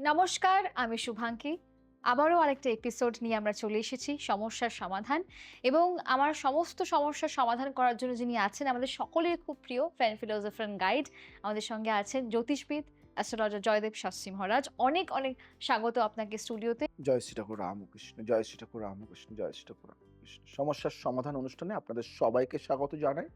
নমস্কার, আমি শুভাঙ্কি। আবারও আরেকটা এপিসোড নিয়ে আমরা চলে এসেছি সমস্যার সমাধান এবং আমার সমস্ত সমস্যার সমাধান করার জন্য যিনি আছেন আমাদের সকলের খুব প্রিয় ফ্রেন্ড ফিলোসফার অ্যান্ড গাইড আমাদের সঙ্গে আছেন জ্যোতিষবিদ অ্যাস্ট্রোলজার জয়দেব শাস্ত্রী মহারাজ। অনেক অনেক স্বাগত আপনাকে স্টুডিওতে। জয় শ্রী ঠাকুর রামকৃষ্ণ, জয় শ্রী ঠাকুর রামকৃষ্ণ, জয় শ্রী ঠাকুর রামকৃষ্ণ। সমস্যার সমাধান অনুষ্ঠানে আপনাদের সবাইকে স্বাগত জানাই।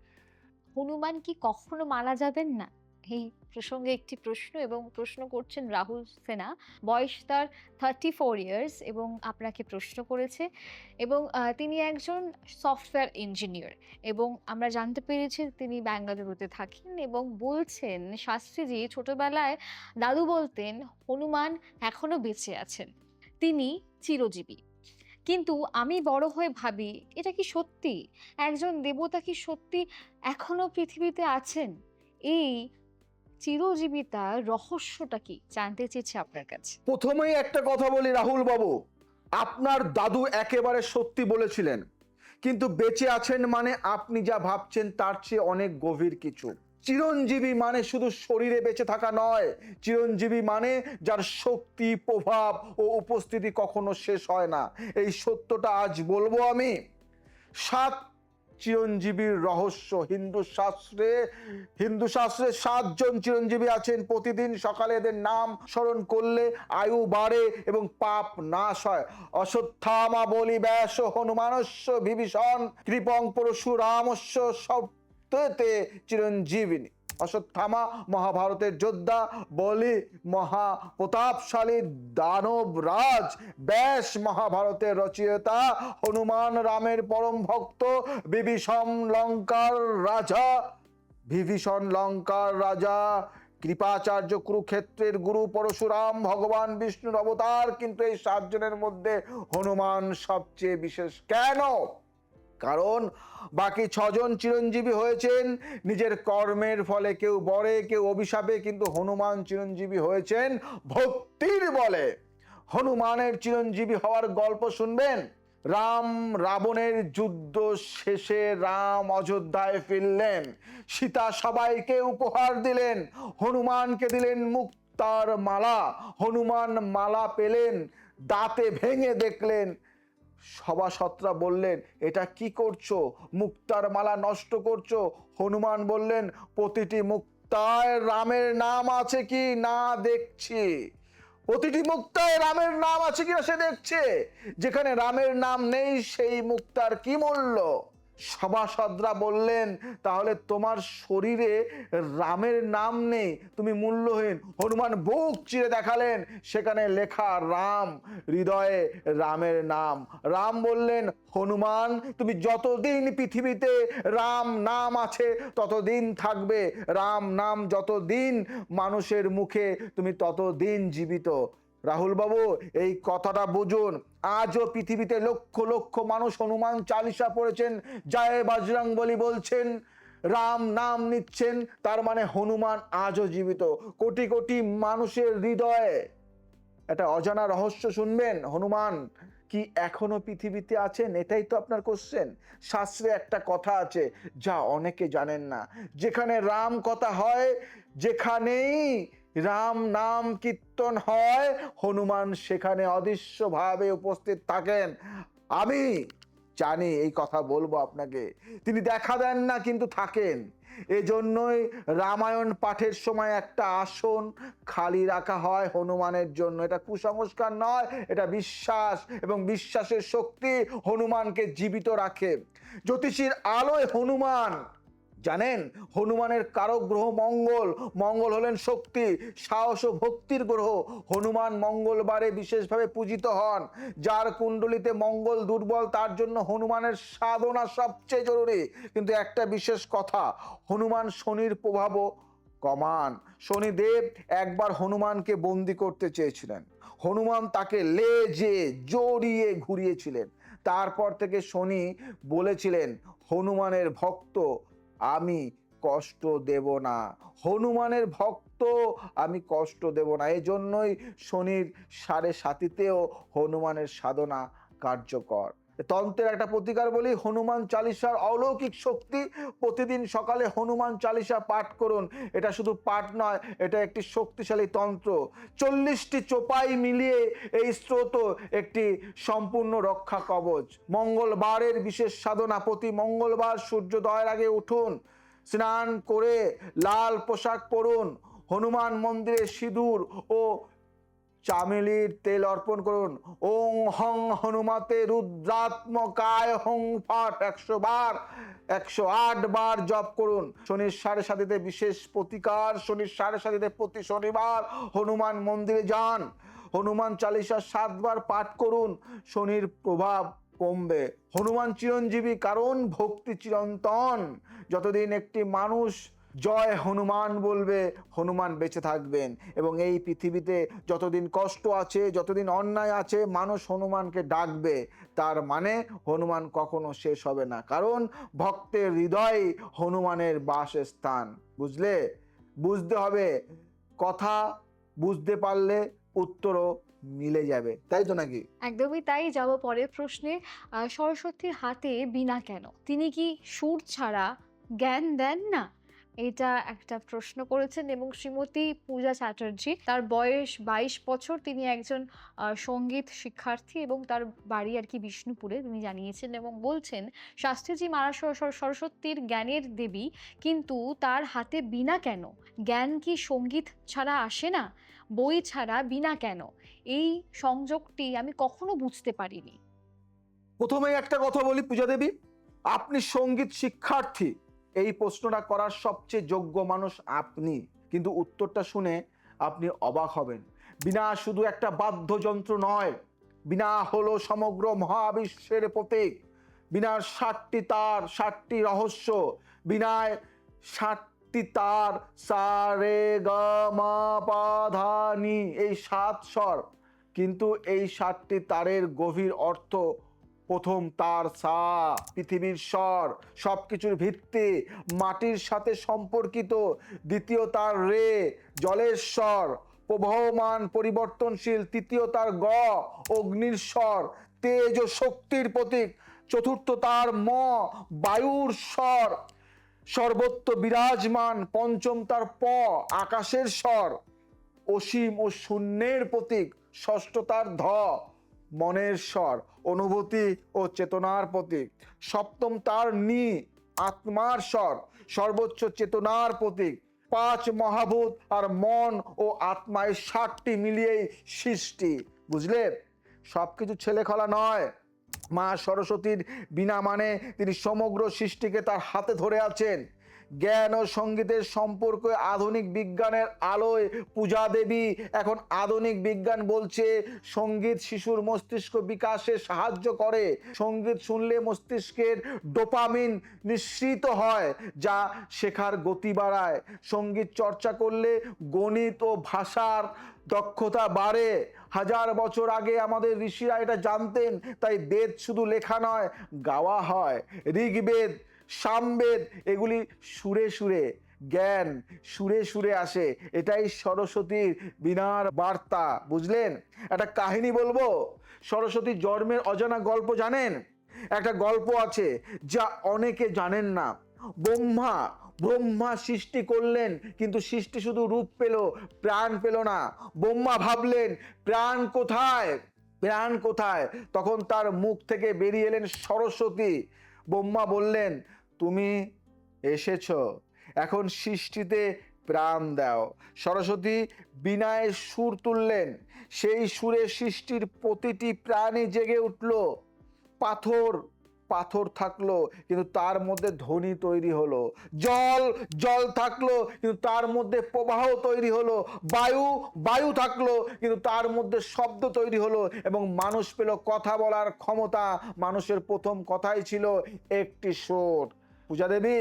হনুমান কি কখনো মারা যাবেন না? এই প্রসঙ্গে একটি প্রশ্ন এবং প্রশ্ন করছেন রাহুল সেনা। বয়স তার 34 ইয়ার্স এবং আপনাকে প্রশ্ন করেছে এবং তিনি একজন সফটওয়্যার ইঞ্জিনিয়ার এবং আমরা জানতে পেরেছি তিনি বেঙ্গালুরুতে থাকেন এবং বলছেন শাস্ত্রীজি ছোটবেলায় দাদু বলতেন হনুমান এখনো বেঁচে আছেন, তিনি চিরজীবী। কিন্তু আমি বড় হয়ে ভাবি এটা কি সত্যি? একজন দেবতা কি সত্যি এখনো পৃথিবীতে আছেন? এই চিরজীবিতার রহস্যটা কি? জানতে চেয়েছি আপনার কাছে। প্রথমেই একটা কথা বলি রাহুল বাবু, আপনার দাদু একেবারে সত্যি বলেছিলেন, কিন্তু বেঁচে আছেন মানে আপনি যা ভাবছেন তার চেয়ে অনেক গভীর কিছু। চিরঞ্জীবী মানে শুধু শরীরে বেঁচে থাকা নয়, চিরঞ্জীবী মানে যার শক্তি, প্রভাব ও উপস্থিতি কখনো শেষ হয় না। এই সত্যটা আজ বলবো আমি। সাত চিরঞ্জীবীর রহস্য। হিন্দু শাস্ত্রে 7জন চিরঞ্জীবী আছেন। প্রতিদিন সকালে এদের নাম স্মরণ করলে আয়ু বাড়ে এবং পাপ নাশ হয়। অশ্বত্থামা বলি ব্যাস হনুমানস্য বিভীষণ কৃপং পরশুরামস্য সপ্ততে চিরঞ্জীবিনী। অশ্বত্থামা মহাভারতের যোদ্ধা, বলি মহা প্রতাপশালী দানব রাজ, ব্যাস মহাভারতের রচয়িতা, হনুমান রামের পরম ভক্ত, বিভীষণ লঙ্কার রাজা, কৃপাচার্য কুরুক্ষেত্রের গুরু, পরশুরাম ভগবান বিষ্ণুর অবতার। কিন্তু এই 7জনের মধ্যে হনুমান সবচেয়ে বিশেষ। কেন? কারণ বাকি 6জন চিরঞ্জীবী হয়েছেন নিজের কর্মের ফলে, কেউ বরে কেউ অভিশাপে, কিন্তু হনুমান চিরঞ্জীবী হয়েছেন ভক্তির বলে। হনুমানের চিরঞ্জীবী হওয়ার গল্প শুনবেন। রাবণের যুদ্ধ শেষে রাম অযোধ্যায় ফিরলেন, সীতা সবাইকে উপহার দিলেন, হনুমানকে দিলেন মুক্তার মালা। হনুমান মালা পেলেন, দাঁতে ভেঙে দেখলেন। সভাসদরা বললেন, এটা কি করছো? মুক্তার মালা নষ্ট করছো। হনুমান বললেন, প্রতিটি মুক্তায় রামের নাম আছে কি না দেখছি। প্রতিটি মুক্তায় রামের নাম আছে কিনা সে দেখছে। যেখানে রামের নাম নেই সেই মুক্তার কি মূল্য? সভাসদরা বললেন, তাহলে তোমার শরীরে রামের নাম নেই, তুমি মূল্যহীন। হনুমান বুক চিরে দেখালেন, সেখানে লেখা রাম, হৃদয়ে রামের নাম। রাম বললেন, হনুমান তুমি যতদিন পৃথিবীতে রাম নাম আছে ততদিন থাকবে। রাম নাম যতদিন মানুষের মুখে, তুমি ততদিন জীবিত। রাহুল বাবু, এই কথাটা বুঝুন। আজও পৃথিবীতে লক্ষ লক্ষ মানুষ হনুমান চালিসা পড়েছেন, জয় বজরংবলী বলছেন, রাম নাম নিচ্ছেন। তার মানে হনুমান আজও জীবিত কোটি কোটি মানুষের হৃদয়ে। একটা অজানা রহস্য শুনবেন, হনুমান কি এখনো পৃথিবীতে আছেন? এটাই তো আপনার কোশ্চেন। শাস্ত্রে একটা কথা আছে যা অনেকে জানেন না, যেখানে রাম কথা হয়, যেখানেই রাম নাম কীর্তন হয়, হনুমান সেখানে অদৃশ্যভাবে উপস্থিত থাকেন। আমি জানি, এই কথা বলবো আপনাকে, তিনি দেখা দেন না কিন্তু থাকেন। এজন্যই রামায়ণ পাঠের সময় একটা আসন খালি রাখা হয় হনুমানের জন্য। এটা কুসংস্কার নয়, এটা বিশ্বাস, এবং বিশ্বাসের শক্তি হনুমানকে জীবিত রাখে। জ্যোতিষীর আলোয় হনুমান, জানেন হনুমানের কারক গ্রহ মঙ্গল। মঙ্গল হলেন শক্তি, সাহস ও ভক্তির গ্রহ। হনুমান মঙ্গলবারে বিশেষভাবে পূজিত হন। যার কুণ্ডলিতে মঙ্গল দুর্বল তার জন্য হনুমানের সাধনা সবচেয়ে জরুরি। কিন্তু একটা বিশেষ কথা, হনুমান শনির প্রভাবও কমান। শনিদেব একবার হনুমানকে বন্দি করতে চেয়েছিলেন, হনুমান তাকে লেজে জড়িয়ে ঘুরিয়েছিলেন। তারপর থেকে শনি বলেছিলেন, হনুমানের ভক্ত আমি কষ্ট দেব না, হনুমানের ভক্ত আমি কষ্ট দেব না। এজন্যই শনির 7.5তেও হনুমানের সাধনা কার্যকর। তন্ত্রের একটা প্রতিকার বলি, হনুমান চালিসার অলৌকিক শক্তি। প্রতিদিন সকালে হনুমান চালিসা পাঠ করুন। এটা শুধু পাঠ নয়, এটা একটি শক্তিশালী তন্ত্র। 40টি চোপাই মিলিয়ে এই স্রোত একটি সম্পূর্ণ রক্ষা কবচ। মঙ্গলবারের বিশেষ সাধনা, প্রতি মঙ্গলবার সূর্যোদয়ের আগে উঠুন, স্নান করে লাল পোশাক পরুন, হনুমান মন্দিরে সিঁদুর ও চামেলির তেল অর্পণ করুন। ওং হং হনুমাতে রুদ্রাত্মকায় হং ফাট 100 বার, 108 বার জপ করুন। শনির সাড়ে সাতিতে বিশেষ প্রতিকার, শনির সাড়ে সাতিতে প্রতি শনিবার হনুমান মন্দিরে যান, হনুমান চালিসা 7 বার পাঠ করুন, শনির প্রভাব কমবে। হনুমান চিরঞ্জীবী, কারণ ভক্তি চিরন্তন। যতদিন একটি মানুষ জয় হনুমান বলবে, হনুমান বেঁচে থাকবেন। এবং এই পৃথিবীতে যতদিন কষ্ট আছে, যতদিন অন্যায় আছে, মানুষ হনুমানকে ডাকবে। তার মানে হনুমান কখনো শেষ হবে না, কারণ ভক্তের হৃদয় হনুমানের বাসস্থান। বুঝলে? বুঝতে হবে, কথা বুঝতে পারলে উত্তরও মিলে যাবে, তাই তো নাকি? একদমই তাই। যাব পরের প্রশ্নে। সরস্বতীর হাতে বীণা কেন? তিনি কি সুর ছাড়া জ্ঞান দেন না? এটা একটা প্রশ্ন করেছেন। এবং শ্রীমতী পূজা চ্যাটার্জি, তার বয়স 22 বছর, তিনি একজন সঙ্গীত শিক্ষার্থী এবং তার বাড়ি আর কি বিষ্ণুপুরে, তিনি জানিয়েছেন এবং বলছেন, শাস্ত্রীজি মা সরস্বতীর জ্ঞানের দেবী, কিন্তু তার হাতে বীণা কেন? জ্ঞান কি সঙ্গীত ছাড়া আসে না? বই ছাড়া বীণা কেন? এই সংযোগটি আমি কখনো বুঝতে পারিনি। প্রথমেই একটা কথা বলি পূজা দেবী, আপনি সঙ্গীত শিক্ষার্থী, এই প্রশ্নটা করার সবচেয়ে যোগ্য মানুষ আপনি। কিন্তু উত্তরটা শুনে আপনি অবাক হবেন। বীণা শুধু একটা বাদ্যযন্ত্র নয়, বীণা হলো সমগ্র মহাবিশ্বের প্রতীক। বীণার 7টি তার, 7টি রহস্য। বীণায় 7টি তার, সা রে গা মা পা ধা নি, এই 7 স্বর। কিন্তু এই 7টি তারের গভীর অর্থ, প্রথম তার সা, পৃথিবীর স্বর, সবকিছুর ভিত্তি, মাটির সাথে সম্পর্কিত। দ্বিতীয় তার রে, জলের স্বর, প্রবহমান পরিবর্তনশীল। তৃতীয় তার গ, অগ্নির স্বর, তেজ ও শক্তির প্রতীক। চতুর্থ তার ম, বায়ুর স্বর, সর্বত্র বিরাজমান। পঞ্চম তার প, আকাশের স্বর, অসীম ও শূন্যের প্রতীক। ষষ্ঠ তার ধ, মনের স্বর, অনুভূতি ও চেতনার প্রতীক। সপ্তম তার নি, আত্মার স্বর, সর্বোচ্চ চেতনার প্রতীক। 5 মহাভূত আর মন ও আত্মা, এই 7টি মিলিয়েই সৃষ্টি। বুঝলে? সবকিছু ছেলেখেলা নয়। মা সরস্বতীর বীণা মানে তিনি সমগ্র সৃষ্টিকে তার হাতে ধরে আছেন। জ্ঞান ও সঙ্গীতের সম্পর্ক আধুনিক বিজ্ঞানের আলোয় পূজা দেবী, এখন আধুনিক বিজ্ঞান বলছে সঙ্গীত শিশুর মস্তিষ্ক বিকাশে সাহায্য করে। সঙ্গীত শুনলে মস্তিষ্কের ডোপামিন নিঃসৃত হয়, যা শেখার গতি বাড়ায়। সঙ্গীত চর্চা করলে গণিত ও ভাষার দক্ষতা বাড়ে। 1000 বছর আগে আমাদের ঋষিরা এটা জানতেন, তাই বেদ শুধু লেখা নয়, গাওয়া হয়। ঋগ্বেদ, সামবেদ, এগুলি সুরে সুরে, জ্ঞান সুরে সুরে আসে। এটাই সরস্বতীর বীণার বার্তা। বুঝলেন? একটা কাহিনী বলবো। সরস্বতীর জন্মের অজানা গল্প জানেন? একটা গল্প আছে যা অনেকে জানেন না। ব্রহ্মা সৃষ্টি করলেন, কিন্তু সৃষ্টি শুধু রূপ পেল, প্রাণ পেল না। ব্রহ্মা ভাবলেন, প্রাণ কোথায়, প্রাণ কোথায়? তখন তার মুখ থেকে বেরিয়ে এলেন সরস্বতী। ব্রহ্মা বললেন, তুমি এসেছ, এখন সৃষ্টিতে প্রাণ দাও। সরস্বতী বীণায় সুর তুললেন, সেই সুরে সৃষ্টির প্রতিটি প্রাণী জেগে উঠল। পাথর থাকলো, কিন্তু তার মধ্যে ধ্বনি তৈরি হলো। জল থাকলো, কিন্তু তার মধ্যে প্রবাহ তৈরি হলো। বায়ু থাকলো, কিন্তু তার মধ্যে শব্দ তৈরি হলো। এবং মানুষ পেল কথা বলার ক্ষমতা। মানুষের প্রথম কথাই ছিল একটি সুর। পূজা দেবী,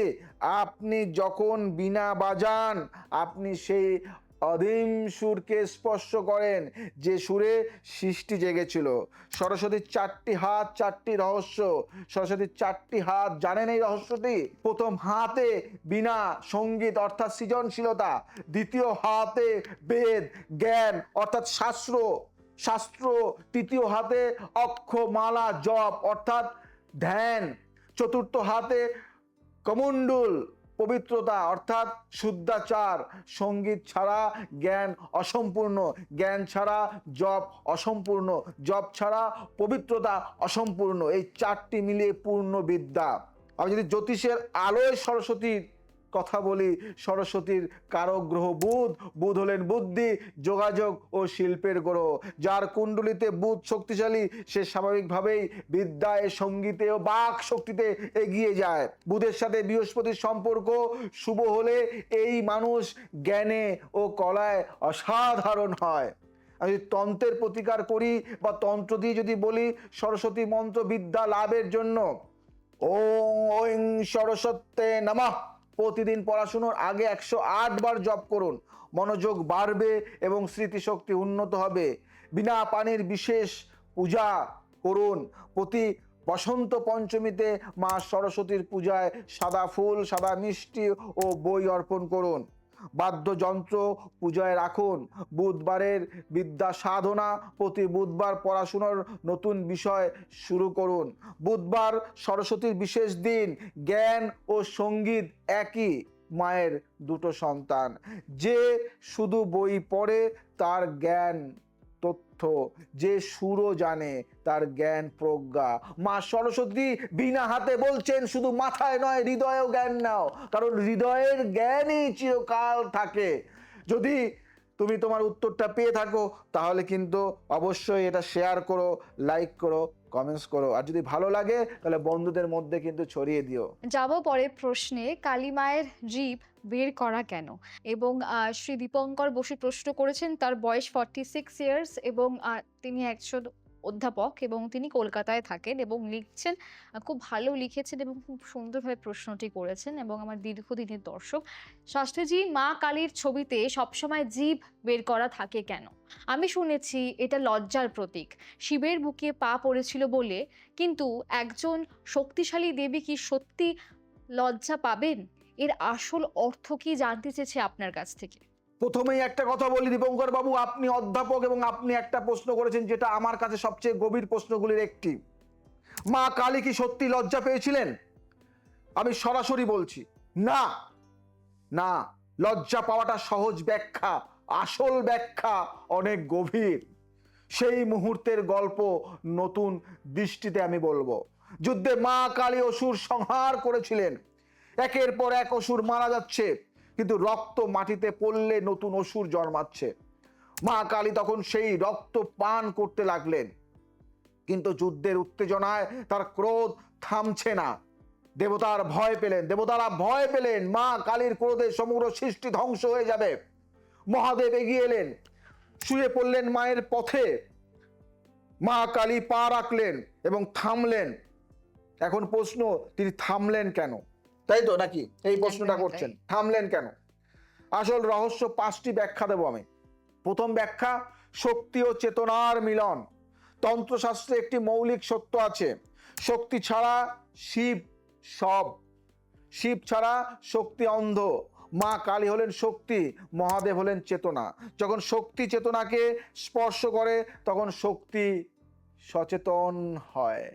আপনি যখন বীণা বাজান, আপনি সেই অধীম সুরকে স্পর্শ করেন, যে সুরে সৃষ্টি জেগেছিল। সরস্বতীর 4টি হাত, 4টি রহস্য। সরস্বতীর 4টি হাত, জানেন এই রহস্যটি? প্রথম হাতে বীণা, সঙ্গীত অর্থাৎ সৃজনশীলতা। দ্বিতীয় হাতে বেদ, জ্ঞান অর্থাৎ শাস্ত্র। শাস্ত্র, তৃতীয় হাতে অক্ষমালা জপ অর্থাৎ ধ্যান, চতুর্থ হাতে কমণ্ডল পবিত্রতা অর্থাৎ শুদ্ধাচার, সঙ্গীত ছাড়া জ্ঞান অসম্পূর্ণ, জ্ঞান ছাড়া জপ অসম্পূর্ণ, জপ ছাড়া পবিত্রতা অসম্পূর্ণ, এই চারটি মিলিয়ে পূর্ণ বিদ্যা। আমি যদি জ্যোতিষের আলোয় সরস্বতীর কথা বলি, সরস্বতীর কারক গ্রহ বুধ, বুধ হলেন বুদ্ধি, যোগাযোগ ও শিল্পের গ্রহ। যার কুণ্ডলিতে বুধ শক্তিশালী সে স্বাভাবিকভাবেই বিদ্যায়, সঙ্গীতে ও বাক শক্তিতে এগিয়ে যায়। বুধের সাথে বৃহস্পতির সম্পর্ক শুভ হলে এই মানুষ জ্ঞানে ও কলায় অসাধারণ হয়। আমি যদি তন্ত্রের প্রতিকার করি বা তন্ত্র দিয়ে যদি বলি সরস্বতী মন্ত্র বিদ্যা লাভের জন্য, ওং ঐং সরস্বত্যে নমঃ প্রতিদিন পড়াশুনোর আগে 108 বার জপ করুন। মনোযোগ বাড়বে এবং স্মৃতিশক্তি উন্নত হবে। বিনা পানির বিশেষ পূজা করুন। প্রতি বসন্ত পঞ্চমীতে মা সরস্বতীর পূজায় সাদা ফুল, সাদা মিষ্টি ও বই অর্পণ করুন। বাদ্যযন্ত্র পূজায় রাখুন। বুধবারের বিদ্যা সাধনা, প্রতি বুধবার পড়াশোনার নতুন বিষয় শুরু করুন। বুধবার সরস্বতীর বিশেষ দিন। জ্ঞান ও সঙ্গীত একই মায়ের দুটো সন্তান। যে শুধু বই পড়ে তার জ্ঞান তথ্য, যে সুরও জানে তার জ্ঞান প্রজ্ঞা। মা সরস্বতী বিনা হাতে বলছেন শুধু মাথায় নয় হৃদয়েও জ্ঞান নাও, কারণ হৃদয়ের জ্ঞানই চিরকাল থাকে। যদি তুমি তোমার উত্তরটা পেয়ে থাকো তাহলে কিন্তু অবশ্যই এটা শেয়ার করো, লাইক করো, কমেন্টস করো, আর যদি ভালো লাগে তাহলে বন্ধুদের মধ্যে কিন্তু ছড়িয়ে দিও। যাব পরের প্রশ্নে, কালী মায়ের জিভ বের করা কেন? এবং শ্রী দীপঙ্কর বসু প্রশ্ন করেছেন, তার বয়স 46 ইয়ার্স এবং তিনি একজন অধ্যাপক এবং তিনি কলকাতায় থাকেন এবং লিখছেন, খুব ভালো লিখেছেন এবং খুব সুন্দরভাবে প্রশ্নটি করেছেন এবং আমার দীর্ঘদিনের দর্শক। শাস্ত্রীজি, মা কালীর ছবিতে সবসময় জিভ বের করা থাকে কেন? আমি শুনেছি এটা লজ্জার প্রতীক, শিবের বুকে পা পড়েছিল বলে, কিন্তু একজন শক্তিশালী দেবী কি সত্যি লজ্জা পাবেন? এর আসল অর্থ কি জানতে চেয়েছে আপনার কাছ থেকে। প্রথমেই একটা কথা বলি দীপঙ্কর বাবু, আপনি অধ্যাপক এবং আপনি একটা প্রশ্ন করেছেন যেটা আমার কাছে সবচেয়ে গভীর প্রশ্নগুলির একটি। মা কালী কি সত্যি লজ্জা পেয়েছিলেন? আমি সরাসরি বলছি না, না। লজ্জা পাওয়াটা সহজ ব্যাখ্যা, আসল ব্যাখ্যা অনেক গভীর। সেই মুহূর্তের গল্প নতুন দৃষ্টিতে আমি বলবো। যুদ্ধে মা কালী অসুর সংহার করেছিলেন। একের পর এক অসুর মারা যাচ্ছে, কিন্তু রক্ত মাটিতে পড়লে নতুন অসুর জন্মাচ্ছে। মা কালী তখন সেই রক্ত পান করতে লাগলেন, কিন্তু যুদ্ধের উত্তেজনায় তার ক্রোধ থামছে না। দেবতারা ভয় পেলেন মা কালীর ক্রোধে সমগ্র সৃষ্টি ধ্বংস হয়ে যাবে। মহাদেব এগিয়ে এলেন, শুয়ে পড়লেন মায়ের পথে। মা কালী পা রাখলেন এবং থামলেন। এখন প্রশ্ন, তিনি থামলেন কেন? তাই তো নাকি এই প্রশ্নটা করছেন, থামলেন কেন? আসল রহস্য 5টি ব্যাখ্যা দেব আমি। প্রথম ব্যাখ্যা, শক্তি ও চেতনার মিলন। তন্ত্রশাস্ত্রে একটি মৌলিক সত্য আছে, শক্তি ছাড়া শিব সব, শিব ছাড়া শক্তি অন্ধ। মা কালী হলেন শক্তি, মহাদেব হলেন চেতনা। যখন শক্তি চেতনাকে স্পর্শ করে তখন শক্তি সচেতন হয়।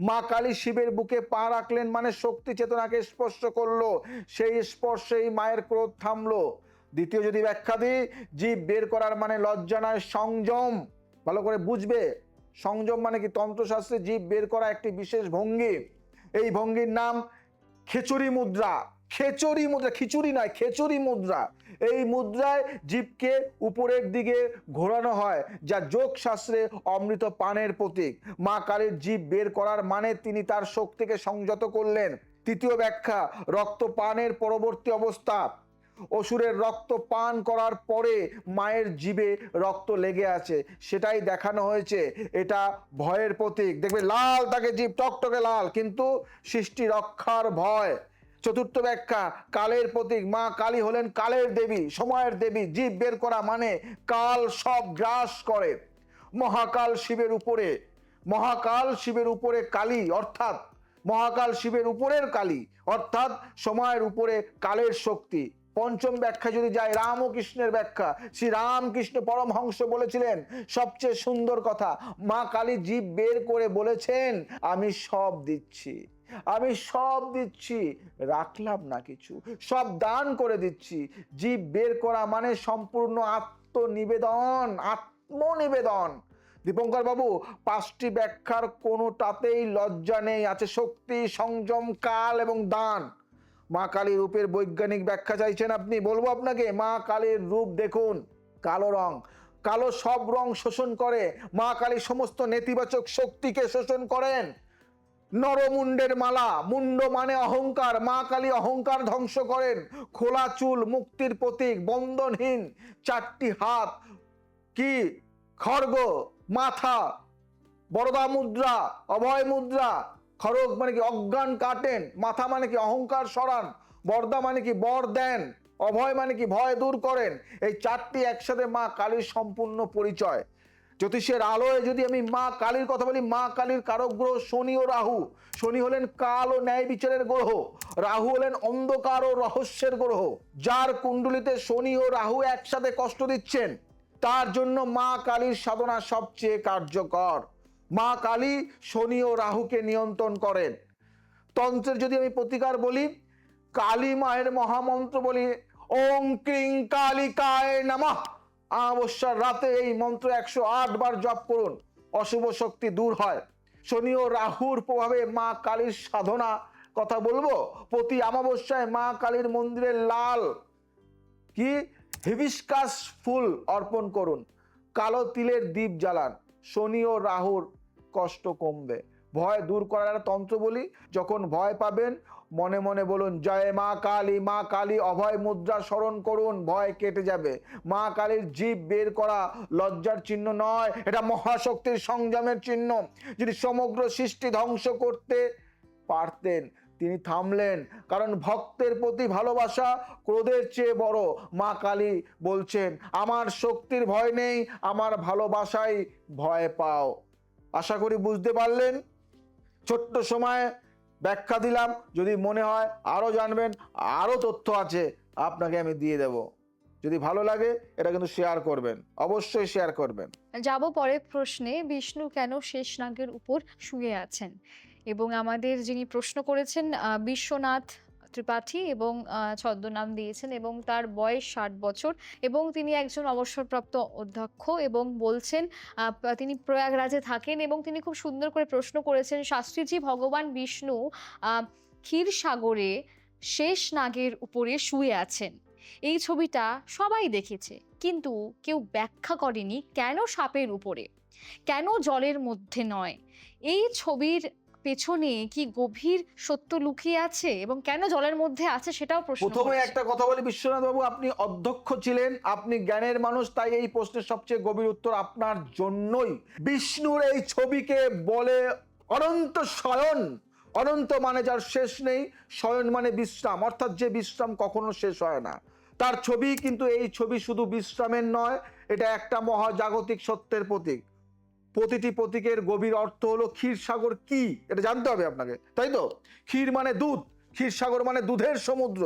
মা কালী শিবের বুকে পা রাখলেন মানে শক্তি চেতনাকে স্পর্শ করলো, সেই স্পর্শেই মায়ের ক্রোধ থামলো। দ্বিতীয় যদি ব্যাখ্যা দিই, জীব বের করার মানে লজ্জা নয়, সংযম। ভালো করে বুঝবে, সংযম মানে কি? তন্ত্রশাস্ত্রে জীব বের করা একটি বিশেষ ভঙ্গি। এই ভঙ্গির নাম খেচুরি মুদ্রা। খেচুরি মুদ্রা, খিচুড়ি নয়, খেচুরি মুদ্রা। এই মুদ্রায় জীবকে উপরের দিকে ঘোরানো হয়, যা যোগ শাস্ত্রে অমৃত পানের প্রতীক। মা কালীর জীব বের করার মানে তিনি তার শক্তিকে সংযত করলেন। তৃতীয় ব্যাখ্যা, রক্ত পানের পরবর্তী অবস্থা। অসুরের রক্ত পান করার পরে মায়ের জিভে রক্ত লেগে আছে, সেটাই দেখানো হয়েছে। এটা ভয়ের প্রতীক। দেখবে লাল তাকে জিভ, টকটকে লাল, কিন্তু সৃষ্টি রক্ষার ভয়। চতুর্থ ব্যাখ্যা, কালের প্রতীক। মা কালী হলেন কালের দেবী, সময়ের দেবী। জীব বের করা মানে কাল সব গ্রাস করে। মহাকাল শিবের উপরে, মহাকাল শিবের উপরে কালী, অর্থাৎ মহাকাল শিবের উপরের কালী, অর্থাৎ সময়ের উপরে কালের শক্তি। পঞ্চম ব্যাখ্যা যদি যাই, রাম ও কৃষ্ণের ব্যাখ্যা, শ্রী রামকৃষ্ণ পরমহংস বলেছিলেন সবচেয়ে সুন্দর কথা, মা কালী জীব বের করে বলেছেন আমি সব দিচ্ছি, আমি সব দিচ্ছি, রাখলাম না কিছু, সব দান করে দিচ্ছি। জীব বের করা মানে সম্পূর্ণ আত্মনিবেদন, আত্মনিবেদন। দীপঙ্কর বাবু, পাঁচটি ব্যাখ্যার কোনোটাতেই লজ্জা নেই, আছে শক্তি, সংযম, কাল এবং দান। মা কালীর রূপের বৈজ্ঞানিক ব্যাখ্যা চাইছেন আপনি, বলবো আপনাকে। মা কালীর রূপ দেখুন, কালো রং, কালো সব রং শোষণ করে। মা কালী সমস্ত নেতিবাচক শক্তিকে শোষণ করেন। নরমুণ্ডের মালা, মুন্ড মানে অহংকার, মা কালী অহংকার ধ্বংস করেন। খোলা চুল মুক্তির প্রতীক, বন্ধনহীন, চারটি হাত, কি খড়গ, মাথা, বরদা মুদ্রা, অভয় মুদ্রা। খড়গ মানে কি অজ্ঞান কাটেন, মাথা মানে কি অহংকার সরান, বরদা মানে কি বর দেন, অভয় মানে কি ভয় দূর করেন। এই চারটি একসাথে মা কালীর সম্পূর্ণ পরিচয়। জ্যোতিষের আলোয় যদি আমি মা কালীর কথা বলি, মা কালীর কারক গ্রহ শনি ও রাহু। শনি হলেন কাল ও ন্যায় বিচারের গ্রহ, রাহু হলেন অন্ধকার ও রহস্যের গ্রহ। যার কুণ্ডলিতে শনি ও রাহু একসাথে কষ্ট দিচ্ছেন, তার জন্য মা কালীর সাধনা সবচেয়ে কার্যকর। মা কালী শনি ও রাহুকে নিয়ন্ত্রণ করেন। তন্ত্রের যদি আমি প্রতিকার বলি, কালী মায়ের মহামন্ত্র বলি, ওং ক্রিং কালিকায় নমঃ। অমাবস্যার রাতে এই মন্ত্র 108 বার জপ করুন, অশুভ শক্তি দূর হয়। শনি ও রাহুর প্রভাবে মা কালীর সাধনা কথা বলবো, প্রতি অমাবস্যায় মা কালীর মন্দিরে লাল কি হিবিস্কাস ফুল অর্পণ করুন, কালো তিলের দীপ জ্বালান, শনি ও রাহুর কষ্ট কমবে। ভয় দূর করার তন্ত্র বলি, যখন ভয় পাবেন মনে মনে বলুন জয় মা কালী, মা কালী অভয় মুদ্রা স্মরণ করুন, ভয় কেটে যাবে। মা কালীর জীব বের করা লজ্জার চিহ্ন নয়, এটা মহাশক্তির সংযমের চিহ্ন। যিনি সমগ্র সৃষ্টি ধ্বংস করতে পারতেন, তিনি থামলেন, কারণ ভক্তের প্রতি ভালোবাসা ক্রোধের চেয়ে বড়। মা কালী বলছেন আমার শক্তির ভয় নেই, আমার ভালোবাসায় ভয় পাও। আশা করি বুঝতে পারলেন। ছোট্ট সময় ব্যাখ্যা দিলাম, যদি মনে হয় আরো জানবেন, আরো তথ্য আছে আপনাকে আমি দিয়ে দেব। যদি ভালো লাগে এটা কিন্তু শেয়ার করবেন, অবশ্যই শেয়ার করবেন। যাব পরের প্রশ্নে, বিষ্ণু কেন শেষনাগের উপর শুয়ে আছেন? এবং আমাদের যিনি প্রশ্ন করেছেন বিশ্বনাথ ত্রিপাঠী, এবং ছদ্মনাম দিয়েছেন, এবং তার বয়স 60 বছর, এবং তিনি একজন অবসরপ্রাপ্ত অধ্যক্ষ, এবং বলছেন তিনি প্রয়াগরাজে থাকেন, এবং তিনি খুব সুন্দর করে প্রশ্ন করেছেন, শাস্ত্রীজি ভগবান বিষ্ণু ক্ষীরসাগরে শেষ নাগের উপরে শুয়ে আছেন, এই ছবিটা সবাই দেখেছে, কিন্তু কেউ ব্যাখ্যা করেনি কেন সাপের উপরে, কেন জলের মধ্যে নয়। এই ছবির পেছনে কি গভীর সত্য লুকিয়ে আছে, এবং কেন জলের মধ্যে আছে সেটাও প্রশ্ন প্রথমে করছে। একটা কথা বলি, বিশ্বনাথ বাবু আপনি অধ্যক্ষ ছিলেন, আপনি জ্ঞানের মানুষ, তাই এই প্রশ্নের সবচেয়ে গভীর উত্তর আপনার জন্যই। বিষ্ণুর এই ছবিকে বলে অনন্ত শয়ন। অনন্ত মানে যার শেষ নেই, শয়ন মানে বিশ্রাম, অর্থাৎ যে বিশ্রাম কখনো শেষ হয় না, তার ছবি। কিন্তু এই ছবি শুধু বিশ্রামের নয়, এটা একটা মহাজাগতিক সত্যের প্রতীক। প্রতিটি প্রতীকের গভীর অর্থ হলো ক্ষীরসাগর কি, এটা জানতে হবে আপনাকে, তাই তো? ক্ষীর মানে দুধ, ক্ষীরসাগর মানে দুধের সমুদ্র,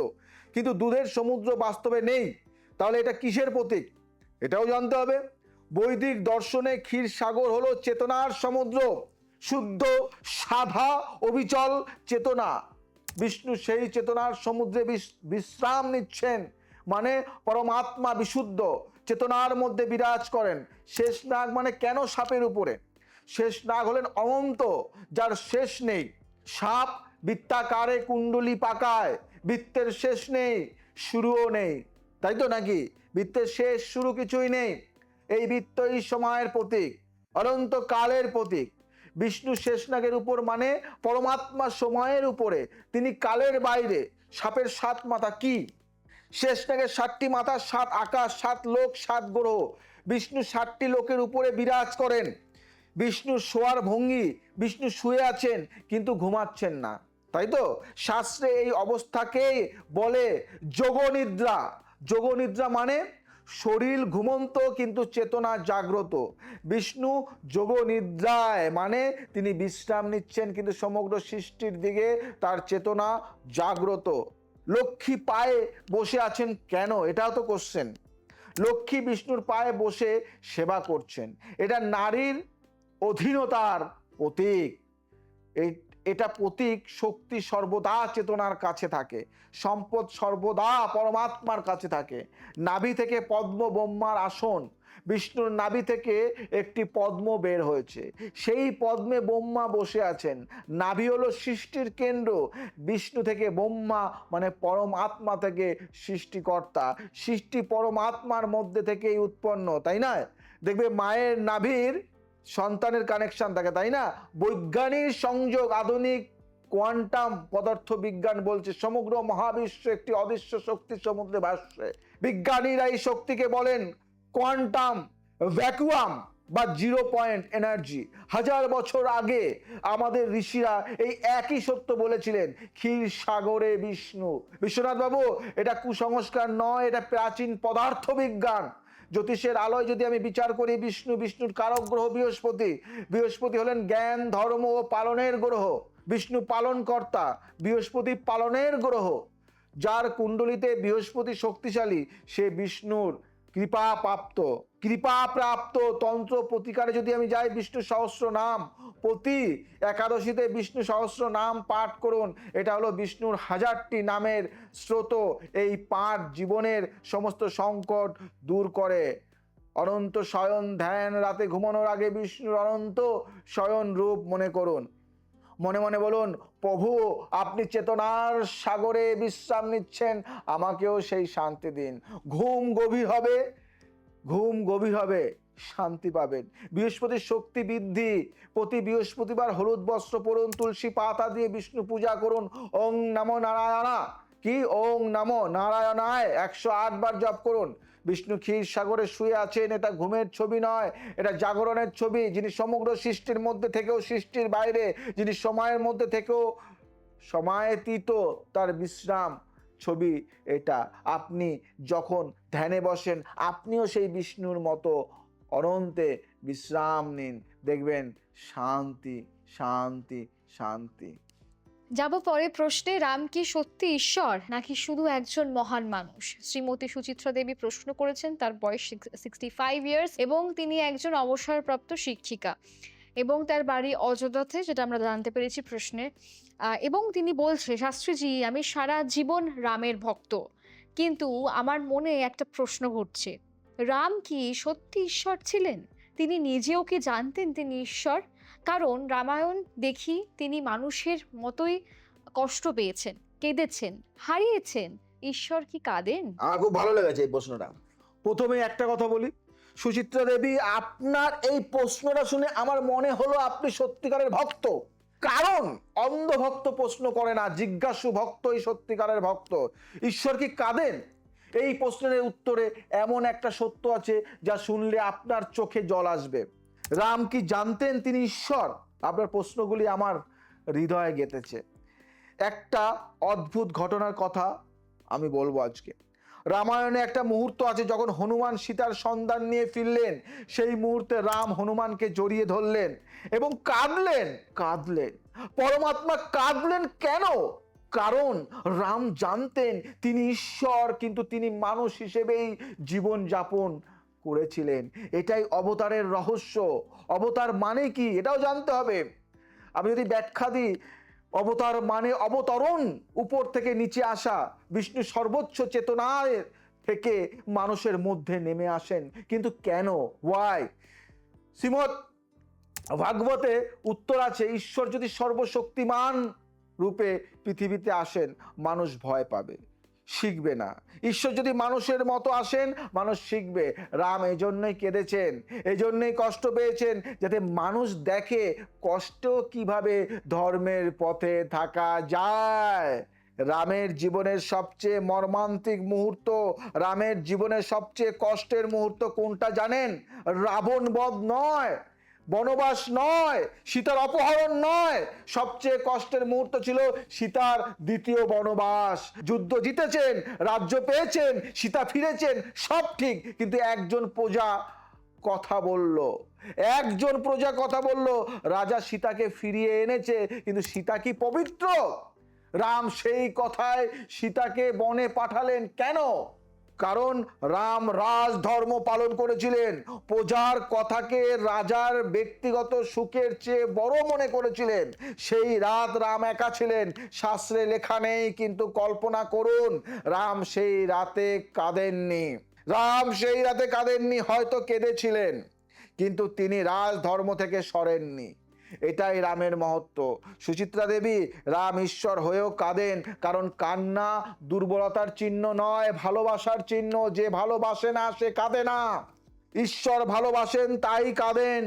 কিন্তু দুধের সমুদ্র বাস্তবে নেই, তাহলে এটা কিসের প্রতীক এটাও জানতে হবে। বৈদিক দর্শনে ক্ষীরসাগর হলো চেতনার সমুদ্র, শুদ্ধ সাধা অবিচল চেতনা। বিষ্ণু সেই চেতনার সমুদ্রে বিশ্রাম নিচ্ছেন, মানে পরমাত্মা বিশুদ্ধ চেতনার মধ্যে বিরাজ করেন। শেষনাগ মানে কেন সাপের উপরে? শেষনাগ হলেন অনন্ত, যার শেষ নেই। সাপ বৃত্তাকারে কুণ্ডলী পাকায়, বৃত্তের শেষ নেই, শুরুও নেই, তাই তো নাকি? বৃত্তের শেষ শুরু কিছুই নেই। এই বৃত্তই সময়ের প্রতীক, অনন্ত কালের প্রতীক। বিষ্ণু শেষনাগের উপর মানে পরমাত্মা সময়ের উপরে, তিনি কালের বাইরে। সাপের 7 মাথা কি? শেষনাগের 7টি মাথা, 7 আকাশ, 7 লোক, 7 গ্রহ। বিষ্ণু 7টি লোকের উপরে বিরাজ করেন। বিষ্ণু শোয়ার ভঙ্গি, বিষ্ণু শুয়ে আছেন কিন্তু ঘুমাচ্ছেন না, তাই তো? শাস্ত্রে এই অবস্থাকেই বলে যোগনিদ্রা। যোগনিদ্রা মানে শরীর ঘুমন্ত কিন্তু চেতনা জাগ্রত। বিষ্ণু যোগনিদ্রায় মানে তিনি বিশ্রাম নিচ্ছেন, কিন্তু সমগ্র সৃষ্টির দিকে তার চেতনা জাগ্রত। লক্ষ্মী পায়ে বসে আছেন কেন, এটাও তো কোশ্চেন। লক্ষ্মী বিষ্ণুর পায়ে বসে সেবা করছেন, এটা নারীর অধীনতার প্রতীক। এটা প্রতীক শক্তি সর্বদা চেতনার কাছে থাকে, সম্পদ সর্বদা পরমাত্মার কাছে থাকে। নাভি থেকে পদ্ম ব্রহ্মার আসন, বিষ্ণুর নাভি থেকে একটি পদ্ম বের হয়েছে, সেই পদ্মে ব্রহ্মা বসে আছেন। নাভি হলো সৃষ্টির কেন্দ্র, বিষ্ণু থেকে ব্রহ্মা মানে পরমাত্মা থেকে সৃষ্টিকর্তা, সৃষ্টি পরমাত্মার মধ্যে থেকেই উৎপন্ন, তাই না? দেখবে মায়ের নাভির সন্তানের কানেকশন থাকে, তাই না? বৈজ্ঞানিক সংযোগ, আধুনিক কোয়ান্টাম পদার্থ বিজ্ঞান বলছে সমগ্র মহাবিশ্ব একটি অদৃশ্য শক্তির সমুদ্রে ভাসছে। বিজ্ঞানীরা এই শক্তিকে বলেন কোয়ান্টাম ভ্যাকুয়াম বা 0 পয়েন্ট এনার্জি। 1000 বছর আগে আমাদের ঋষিরা এই একই সত্য বলেছিলেন। ক্ষীর সাগরে বিষ্ণু। বিশ্বনাথ বাবু, এটা কুসংস্কার নয়, এটা প্রাচীন পদার্থ বিজ্ঞান। জ্যোতিষের আলোয় যদি আমি বিচার করি, বিষ্ণুর কারক গ্রহ বৃহস্পতি। বৃহস্পতি হলেন জ্ঞান, ধর্ম ও পালনের গ্রহ। বিষ্ণু পালন কর্তা, বৃহস্পতি পালনের গ্রহ। যার কুণ্ডলিতে বৃহস্পতি শক্তিশালী সে বিষ্ণুর কৃপাপ্রাপ্ত। তন্ত্র প্রতিকারে যদি আমি যাই, বিষ্ণু সহস্র নাম, প্রতি একাদশীতে বিষ্ণু সহস্র নাম পাঠ করুন। এটা হলো বিষ্ণুর 1000টি নামের স্রোত। এই পাঠ জীবনের সমস্ত সংকট দূর করে। অনন্ত শয়ন ধ্যান, রাতে ঘুমানোর আগে বিষ্ণুর অনন্ত শয়ন রূপ মনে করুন। মনে মনে বলুন, প্রভু আপনি চেতনার সাগরে বিশ্রাম নিচ্ছেন, আমাকেও সেই শান্তি দিন। ঘুম গভীর হবে, শান্তি পাবেন। বৃহস্পতির শক্তি বৃদ্ধি। প্রতি বৃহস্পতিবার হলুদ বস্ত্র পরুন, তুলসী পাতা দিয়ে বিষ্ণু পূজা করুন। ওং নমো নারায়ণা, কি ওং নমো নারায়ণায় 108 বার জপ করুন। বিষ্ণু ক্ষীর সাগরে শুয়ে আছেন, এটা ঘুমের ছবি নয়, এটা জাগরণের ছবি। যিনি সমগ্র সৃষ্টির মধ্যে থেকেও সৃষ্টির বাইরে, যিনি সময়ের মধ্যে থেকেও সময়াতীত, তার বিশ্রাম ছবি এটা। আপনি যখন ধ্যানে বসেন, আপনিও সেই বিষ্ণুর মতো অনন্তে বিশ্রাম নিন, দেখবেন শান্তি শান্তি শান্তি। যাব পরের প্রশ্নে। রাম কি সত্যি ঈশ্বর নাকি শুধু একজন মহান মানুষ? শ্রীমতী সুচিত্রা দেবী প্রশ্ন করেছেন। তার বয়স 65 ইয়ার্স এবং তিনি একজন অবসরপ্রাপ্ত শিক্ষিকা এবং তার বাড়ি অযোধ্যাতে, যেটা আমরা জানতে পেরেছি প্রশ্নে। এবং তিনি বলছে, শাস্ত্রীজি আমি সারা জীবন রামের ভক্ত, কিন্তু আমার মনে একটা প্রশ্ন ঘুরছে, রাম কি সত্যি ঈশ্বর ছিলেন? তিনি নিজেও কি জানতেন তিনি ঈশ্বর? কারণ রামায়ণ দেখি তিনি মানুষের মতোই কষ্ট পেয়েছেন, কেঁদেছেন, হারিয়েছেন। ঈশ্বর কি কাঁদেন? আমার খুব ভালো লেগেছে এই প্রশ্নটা। প্রথমে একটা কথা বলি, সুচিত্রা দেবী, আপনার এই প্রশ্নটা শুনে আমার মনে হলো আপনি সত্যিকারের ভক্ত। কারণ অন্ধভক্ত প্রশ্ন করে না, জিজ্ঞাসু ভক্তই সত্যিকারের ভক্ত। ঈশ্বর কি কাঁদেন? এই প্রশ্নের উত্তরে এমন একটা সত্য আছে যা শুনলে আপনার চোখে জল আসবে। রাম কি জানতেন তিনি ঈশ্বর? আপনার প্রশ্নগুলি আমার হৃদয়ে গেঁথেছে। একটা অদ্ভুত ঘটনার কথা আমি বলবো আজকে। রামায়ণে একটা মুহূর্ত আছে যখন হনুমান সীতার সন্ধান নিয়ে ফিরলেন। সেই মুহূর্তে রাম হনুমানকে জড়িয়ে ধরলেন এবং কাঁদলেন। পরমাত্মা কাঁদলেন কেন? কারণ রাম জানতেন তিনি ঈশ্বর, কিন্তু তিনি মানুষ হিসেবেই জীবন যাপন করেছিলেন। এটাই অবতারের রহস্য। অবতার মানে কি এটাও জানতে হবে। আমি যদি ব্যাখ্যা দিই, অবতার মানে অবতরণ, উপর থেকে নিচে আসা। বিষ্ণু সর্বোচ্চ চেতনায় থেকে মানুষের মধ্যে নেমে আসেন। কিন্তু কেন, ওয়াই? শ্রীমৎ ভাগবতে উত্তর আছে, ঈশ্বর যদি সর্বশক্তিমান রূপে পৃথিবীতে আসেন, মানুষ ভয় পাবে, শিখবে না। ঈশ্বর যদি মানুষের মতো আসেন, মানুষ শিখবে। রাম এই জন্যই কেঁদেছেন, এই জন্যই কষ্ট পেয়েছেন, যাতে মানুষ দেখে কষ্ট কিভাবে ধর্মের পথে থাকা যায়। রামের জীবনের সবচেয়ে মর্মান্তিক মুহূর্ত, রামের জীবনের সবচেয়ে কষ্টের মুহূর্ত কোনটা জানেন? রাবণ বধ নয়, বনবাস নয়, সীতার অপহরণ নয়। সবচেয়ে কষ্টের মুহূর্ত ছিল সীতার দ্বিতীয় বনবাস। যুদ্ধ জিতেছেন, রাজ্য পেয়েছেন, সীতা ফিরেছেন, সব ঠিক, কিন্তু একজন প্রজা কথা বলল, রাজা সীতাকে ফিরিয়ে এনেছে, কিন্তু সীতা কি পবিত্র? রাম সেই কথায় সীতাকে বনে পাঠালেন কেন? কারণ রাম রাজ ধর্ম পালন করেছিলেন, প্রজার কথাকে রাজার ব্যক্তিগত সুখের চেয়ে বড় মনে করেছিলেন। সেই রাত রাম একা ছিলেন, শাস্ত্রে লেখা নেই, কিন্তু কল্পনা করুন রাম সেই রাতে কাঁদেননি। রাম সেই রাতে কাঁদেননি, হয়তো কেঁদেছিলেন, কিন্তু তিনি রাজ ধর্ম থেকে সরেননি। এটাই রামের মহত্ব। সুচিত্রা দেবী, রাম ঈশ্বর হয়েও কাঁদেন, কারণ কান্না দুর্বলতার চিহ্ন নয়, ভালোবাসার চিহ্ন। যে ভালোবাসে না সে কাঁদে না। ঈশ্বর ভালোবাসেন তাই কাঁদেন।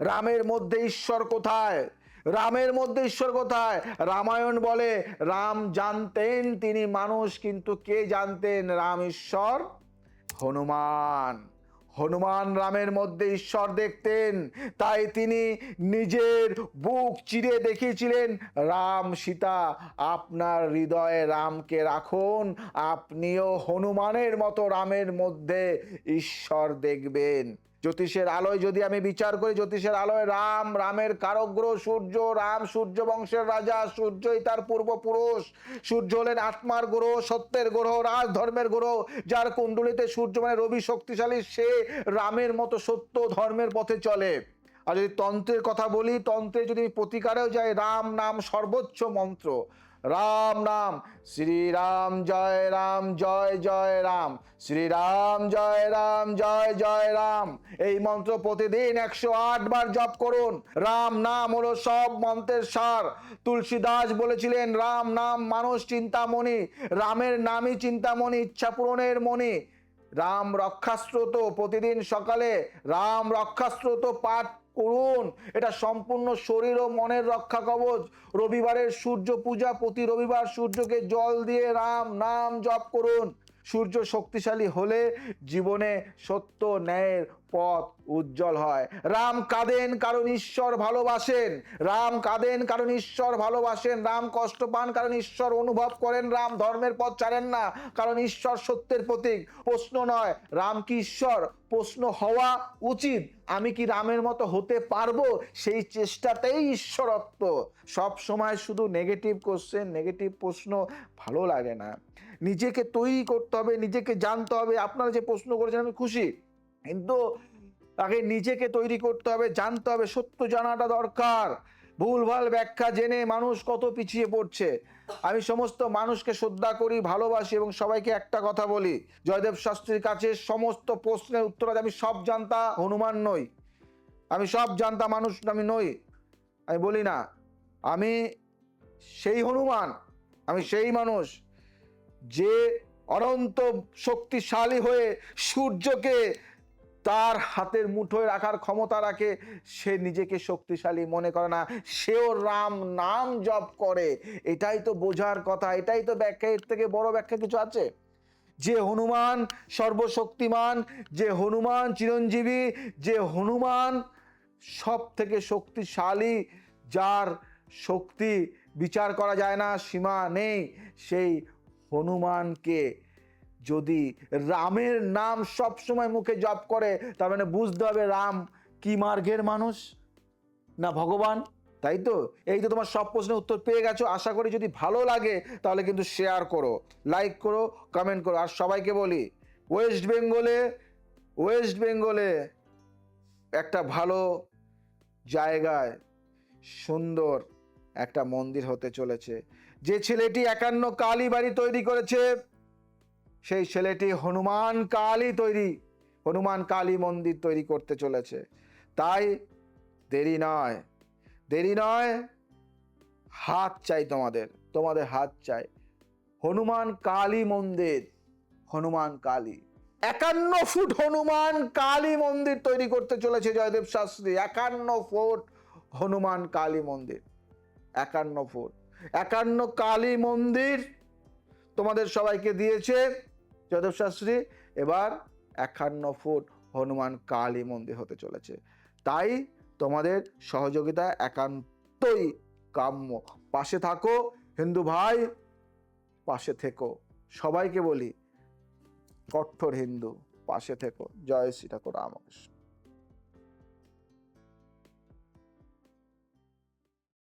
রামের মধ্যে ঈশ্বর কোথায়? রামের মধ্যে ঈশ্বর কোথায়? রামায়ণ বলে রাম জানতেন তিনি মানুষ, কিন্তু কে জানতেন রাম ঈশ্বর? হনুমান। হনুমান রামের মধ্যে ঈশ্বর দেখতেন, তাই তিনি নিজের বুক চিরে দেখিয়েছিলেন, রাম সীতা আপনার হৃদয়ে রামকে রাখুন, আপনিও হনুমানের মতো রামের মধ্যে ঈশ্বর দেখবেন। জ্যোতিষের আলোয় যদি আমি বিচার করি, জ্যোতিষের আলোয় রাম, রামের কারক গ্রহ সূর্য, রাম সূর্য বংশের রাজা, সূর্যই তার পূর্বপুরুষ। সূর্য হলেন আত্মার গ্রহ, সত্যের গ্রহ, রাজ ধর্মের গ্রহ। যার কুণ্ডলিতে সূর্য মানে রবি শক্তিশালী, সে রামের মতো সত্য ধর্মের পথে চলে। আর যদি তন্ত্রের কথা বলি, তন্ত্রে যদি প্রতিকারেও যায়, রাম নাম সর্বোচ্চ মন্ত্র। রাম নাম, শ্রীরাম জয় রাম, জয় জয় রাম, শ্রীরাম জয় রাম, জয় জয় রাম। এই মন্ত্র প্রতিদিন 108 বার জপ করুন। রাম নাম হলো সব মন্ত্রের সার। তুলসীদাস বলেছিলেন রাম নাম মানুষ চিন্তামণি, রামের নামই চিন্তামণি, ইচ্ছা পূরণের মণি। রাম রক্ষাস্ত্রোত, প্রতিদিন সকালে রাম রক্ষাস্ত্রোত পাঠ করুন। এটা সম্পূর্ণ শরীর ও মনের রক্ষা কবচ। রবিবারের সূর্য পূজা, প্রতি রবিবার সূর্যকে জল দিয়ে রাম নাম জপ করুন। সূর্য শক্তিশালী হলে জীবনে সত্য ন্যায়ের পথ উজ্জ্বল হয়। রাম কাঁদেন কারণ ঈশ্বর ভালোবাসেন। রাম কাঁদেন কারণ ঈশ্বর ভালোবাসেন। রাম কষ্ট পান কারণ ঈশ্বর অনুভব করেন। রাম ধর্মের পথ ছাড়েন না কারণ ঈশ্বর সত্যের প্রতীক। প্রশ্ন নয় রাম কি ঈশ্বর, প্রশ্ন হওয়া উচিত আমি কি রামের মতো হতে পারবো, সেই চেষ্টাতেই ঈশ্বরত্ব। সব সময় শুধু নেগেটিভ কোশ্চেন, নেগেটিভ প্রশ্ন ভালো লাগে না। নিজেকে তৈরি করতে হবে, নিজেকে জানতে হবে। আপনারা যে প্রশ্ন করেছেন আমি খুশি, কিন্তু আগে নিজেকে তৈরি করতে হবে, জানতে হবে, সত্য জানাটা দরকার। ভুলভাল ব্যাখ্যা জেনে মানুষ কত পিছিয়ে পড়ছে। আমি সমস্ত মানুষকে শ্রদ্ধা করি, ভালোবাসি এবং সবাইকে একটা কথা বলি, জয়দেব শাস্ত্রীর কাছে সমস্ত প্রশ্নের উত্তর আছে। আমি সব জানতা হনুমান নই, আমি সব জানতা মানুষ আমি নই। আমি বলি না আমি সেই হনুমান, আমি সেই মানুষ যে অনন্ত শক্তিশালী হয়ে সূর্যকে তার হাতের মুঠোয় রাখার ক্ষমতা রাখে। সে নিজেকে শক্তিশালী মনে করে না, সেও রাম নাম জপ করে। এটাই তো বোঝার কথা, এটাই তো ব্যাখ্যা। এর থেকে বড় ব্যাখ্যা কিছু আছে? যে হনুমান সর্বশক্তিমান, যে হনুমান চিরঞ্জীবী, যে হনুমান সব থেকে শক্তিশালী, যার শক্তি বিচার করা যায় না, সীমা নেই, সেই হনুমানকে যদি রামের নাম সব সময় মুখে জপ করে, তার মানে বুঝতে হবে রাম কি মার্গের মানুষ না ভগবান। তাই তো, এই তো তোমার সব প্রশ্নের উত্তর পেয়ে গেছো। আশা করি যদি ভালো লাগে তাহলে কিন্তু শেয়ার করো, লাইক করো, কমেন্ট করো। আর সবাইকে বলি, ওয়েস্ট বেঙ্গলে একটা ভালো জায়গায় সুন্দর একটা মন্দির হতে চলেছে। যে ছেলেটি 51 কালী বাড়ি তৈরি করেছে, সেই ছেলেটি হনুমান কালী মন্দির তৈরি করতে চলেছে। তাই দেরি নয়, হাত চাই তোমাদের হাত চাই। হনুমান কালী মন্দির, হনুমান কালী 51 ফুট হনুমান কালী মন্দির তৈরি করতে চলেছে জয়দেব শাস্ত্রী। 51 ফুট হনুমান কালী মন্দির, 51 ফুট 51 কালী মন্দির তোমাদের সবাইকে দিয়েছে জয়দেব শাস্ত্রী। এবার 51 ফুট হনুমান কালী মন্দির হতে চলেছে। তাই তোমাদের সহযোগিতা একান্তই কাম্য। পাশে থাকো হিন্দু ভাই, পাশে থেকো। সবাইকে বলি কঠোর হিন্দু, পাশে থেকো। জয় শ্রী ঠাকুর রামকৃষ্ণ।